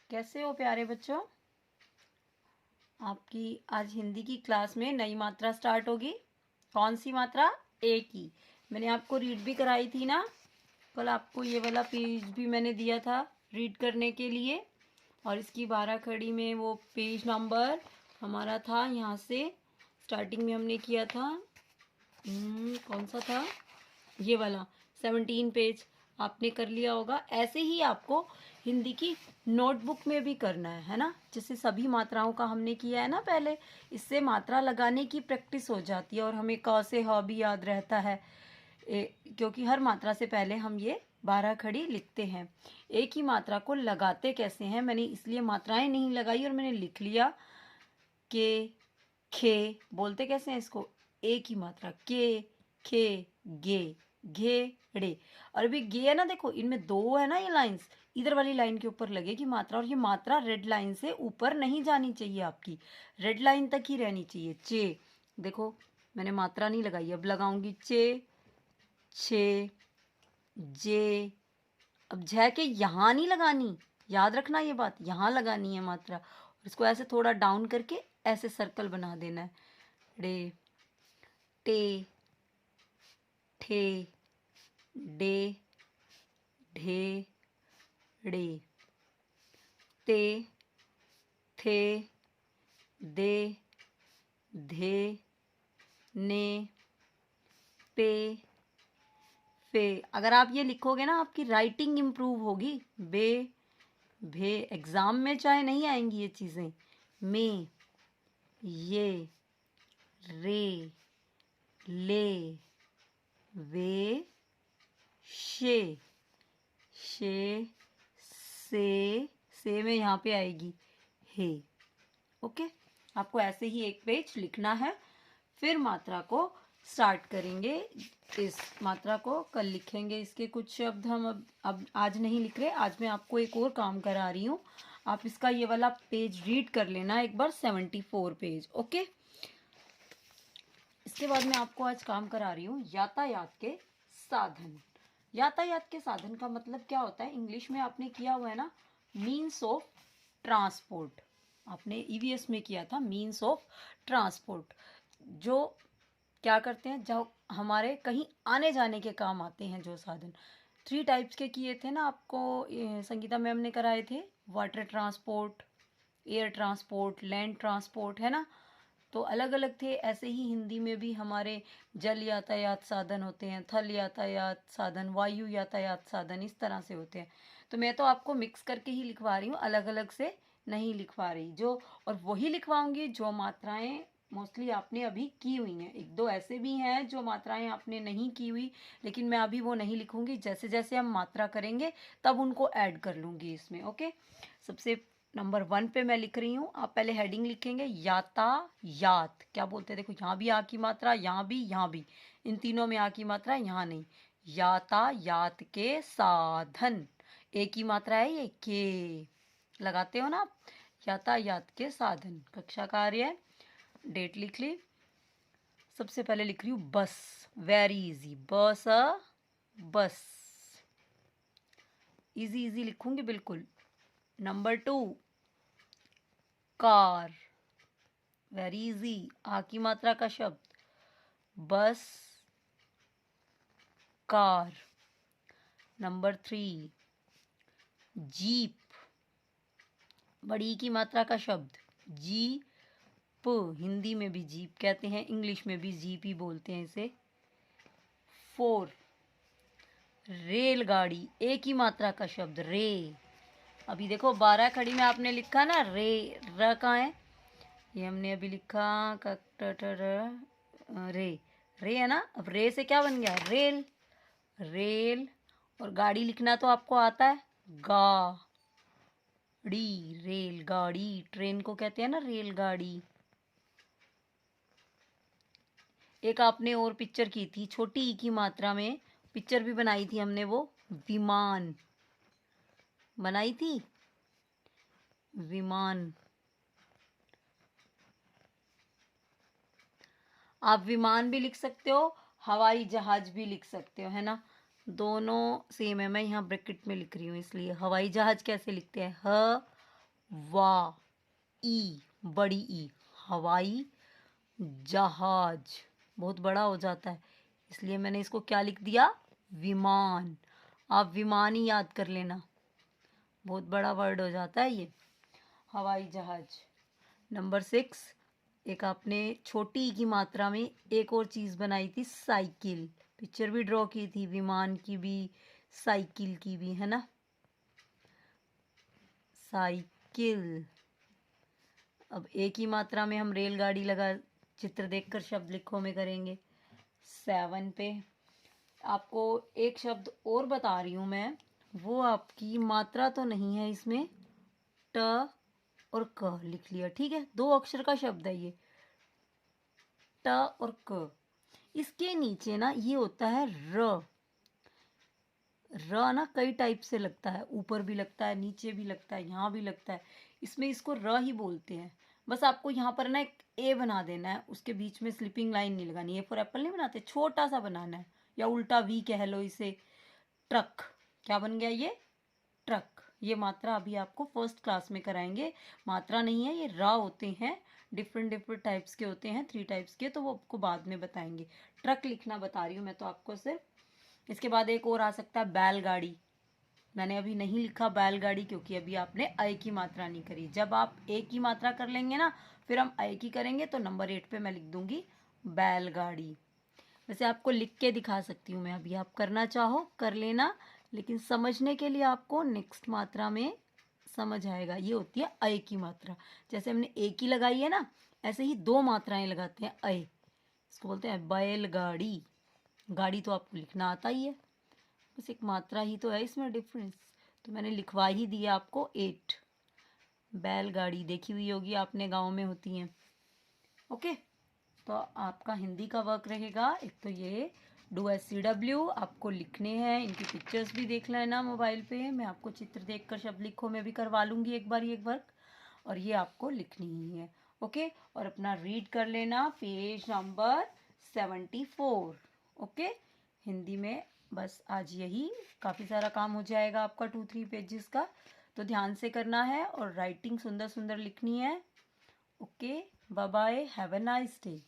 कैसे हो प्यारे बच्चों। आपकी आज हिंदी की क्लास में नई मात्रा स्टार्ट होगी। कौन सी मात्रा? ए की। मैंने आपको रीड भी कराई थी ना, कल आपको ये वाला पेज भी मैंने दिया था रीड करने के लिए। और इसकी 12 खड़ी में वो पेज नंबर हमारा था, यहाँ से स्टार्टिंग में हमने किया था। कौन सा था? ये वाला 17 पेज आपने कर लिया होगा। ऐसे ही आपको हिंदी की नोटबुक में भी करना है ना। जैसे सभी मात्राओं का हमने किया है ना पहले, इससे मात्रा लगाने की प्रैक्टिस हो जाती है और हमें क से ह भी याद रहता है। क्योंकि हर मात्रा से पहले हम ये 12 खड़ी लिखते हैं। एक ही मात्रा को लगाते कैसे हैं, मैंने इसलिए मात्राएं नहीं लगाई और मैंने लिख लिया के, खे। बोलते कैसे हैं इसको? एक ही मात्रा के, खे, गे, घे, ड़े। और अभी गे है ना, देखो इनमें दो है ना ये लाइंस, इधर वाली लाइन के ऊपर लगेगी मात्रा और ये मात्रा रेड लाइन से ऊपर नहीं जानी चाहिए, आपकी रेड लाइन तक ही रहनी चाहिए। चे, देखो मैंने मात्रा नहीं लगाई, अब लगाऊंगी चे, छे, जे। अब झ के यहाँ नहीं लगानी, याद रखना ये बात, यहाँ लगानी है मात्रा। और इसको ऐसे थोड़ा डाउन करके ऐसे सर्कल बना देना है। रे, टे, ठे, डे, ढे, ड़े, ते, थे, दे, धे, ने, पे, फे। अगर आप ये लिखोगे ना, आपकी राइटिंग इम्प्रूव होगी। बे, भे। एग्जाम में चाहे नहीं आएंगी ये चीज़ें। में, ये, रे, ले, वे, शे, शे, से में यहाँ पे आएगी हे। ओके, आपको ऐसे ही एक पेज लिखना है, फिर मात्रा को स्टार्ट करेंगे। इस मात्रा को कल लिखेंगे, इसके कुछ शब्द हम अब आज नहीं लिख रहे। आज मैं आपको एक और काम करा रही हूँ, आप इसका ये वाला पेज रीड कर लेना एक बार, 74 पेज। ओके, इसके बाद मैं आपको आज काम करा रही हूँ यातायात के साधन। यातायात के साधन का मतलब क्या होता है? इंग्लिश में आपने किया हुआ है ना, मीन्स ऑफ ट्रांसपोर्ट। आपने ईवीएस में किया था मीन्स ऑफ ट्रांसपोर्ट, जो क्या करते हैं, जो हमारे कहीं आने जाने के काम आते हैं। जो साधन 3 टाइप्स के किए थे ना आपको, संगीता मैम ने कराए थे। Water transport, air transport, land transport, है ना। तो अलग अलग थे। ऐसे ही हिंदी में भी हमारे जल यातायात साधन होते हैं, थल यातायात साधन, वायु यातायात साधन, इस तरह से होते हैं। तो मैं तो आपको मिक्स करके ही लिखवा रही हूँ, अलग अलग से नहीं लिखवा रही। जो और वही लिखवाऊंगी जो मात्राएं मोस्टली आपने अभी की हुई हैं। एक दो ऐसे भी हैं जो मात्राएं आपने नहीं की हुई, लेकिन मैं अभी वो नहीं लिखूंगी। जैसे जैसे हम मात्रा करेंगे तब उनको ऐड कर लूंगी इसमें। ओके, सबसे नंबर 1 पे मैं लिख रही हूँ। आप पहले हेडिंग लिखेंगे यातायात। क्या बोलते हैं? देखो यहाँ भी आ की मात्रा, यहाँ भी, यहाँ भी, इन तीनों में आ की मात्रा, यहाँ नहीं। यातायात के साधन, एक ही मात्रा है ये, के लगाते हो ना आप। यातायात के साधन, कक्षा कार्य है, डेट लिख ली। सबसे पहले लिख रही हूँ बस, वेरी इजी, बस, बस, इजी इजी लिखूंगी बिल्कुल। नंबर 2 कार, वेरी इजी, आ की मात्रा का शब्द, बस, कार। नंबर 3 जीप, बड़ी की मात्रा का शब्द, जीप। हिंदी में भी जीप कहते हैं, इंग्लिश में भी जीप ही बोलते हैं इसे। 4 रेलगाड़ी, एक ही मात्रा का शब्द, रे। अभी देखो 12 खड़ी में आपने लिखा ना रे, र कहाँ है? ये हमने अभी लिखा रे, रे है ना। अब रे से क्या बन गया? Rail, rail. और गाड़ी लिखना तो आपको आता है, गा ड़ी, रेलगाड़ी। ट्रेन को कहते हैं ना रेलगाड़ी। एक आपने और पिक्चर की थी छोटी ई की मात्रा में, पिक्चर भी बनाई थी हमने, वो विमान बनाई थी, विमान। आप विमान भी लिख सकते हो, हवाई जहाज भी लिख सकते हो, है ना। दोनों सेम है। मैं यहाँ ब्रैकेट में लिख रही हूँ इसलिए। हवाई जहाज कैसे लिखते हैं? ह वा, ई, बड़ी ई, हवाई जहाज, बहुत बड़ा हो जाता है, इसलिए मैंने इसको क्या लिख दिया, विमान। आप विमान ही याद कर लेना, बहुत बड़ा वर्ड हो जाता है ये, हवाई जहाज। नंबर 6, एक आपने छोटी ई की मात्रा में एक और चीज़ बनाई थी, साइकिल। पिक्चर भी ड्रॉ की थी, विमान की भी, साइकिल की भी, है ना, साइकिल। अब एक ही मात्रा में हम रेलगाड़ी लगा चित्र देखकर शब्द लिखो में करेंगे। 7 पे आपको एक शब्द और बता रही हूँ मैं, वो आपकी मात्रा तो नहीं है इसमें, ट और क लिख लिया, ठीक है, 2 अक्षर का शब्द है ये, ट और क। इसके नीचे ना ये होता है र। र ना कई टाइप से लगता है, ऊपर भी लगता है, नीचे भी लगता है, यहाँ भी लगता है, इसमें इसको र ही बोलते हैं। बस आपको यहाँ पर ना एक ए बना देना है, उसके बीच में स्लिपिंग लाइन नहीं लगानी है, फॉर एप्पल नहीं बनाते, छोटा सा बनाना है, या उल्टा वी कह लो इसे, ट्रक। क्या बन गया ये, ट्रक। ये मात्रा अभी आपको फर्स्ट क्लास में कराएंगे, मात्रा नहीं है ये, रा होते हैं, डिफरेंट डिफरेंट टाइप्स के होते हैं, 3 टाइप्स के, तो वो आपको बाद में बताएंगे। ट्रक लिखना बता रही हूँ मैं तो आपको सिर्फ। इसके बाद एक और आ सकता है, बैलगाड़ी। मैंने अभी नहीं लिखा बैलगाड़ी क्योंकि अभी आपने अय की मात्रा नहीं करी। जब आप ए की मात्रा कर लेंगे ना, फिर हम अय की करेंगे, तो नंबर 8 पे मैं लिख दूंगी बैलगाड़ी। वैसे आपको लिख के दिखा सकती हूँ मैं, अभी आप करना चाहो कर लेना, लेकिन समझने के लिए आपको नेक्स्ट मात्रा में समझ आएगा। ये होती है अय की मात्रा। जैसे हमने ए की लगाई है ना, ऐसे ही 2 मात्राएं लगाते हैं अय, इसको बोलते हैं बैलगाड़ी। गाड़ी तो आपको लिखना आता ही है, बस एक मात्रा ही तो है इसमें डिफरेंस, तो मैंने लिखवा ही दिया आपको 8। बैलगाड़ी देखी हुई होगी आपने, गाँव में होती हैं। ओके, तो आपका हिंदी का वर्क रहेगा, एक तो ये डू SCW आपको लिखने हैं, इनकी पिक्चर्स भी देख लेना मोबाइल पे, मैं आपको चित्र देखकर शब्द लिखो में भी करवा लूँगी एक बार ये वर्क, और ये आपको लिखनी ही है। ओके, और अपना रीड कर लेना पेज नंबर 74। ओके, हिंदी में बस आज यही, काफ़ी सारा काम हो जाएगा आपका 2-3 पेजेस का, तो ध्यान से करना है और राइटिंग सुंदर सुंदर लिखनी है। Okay, bye bye, have a nice day.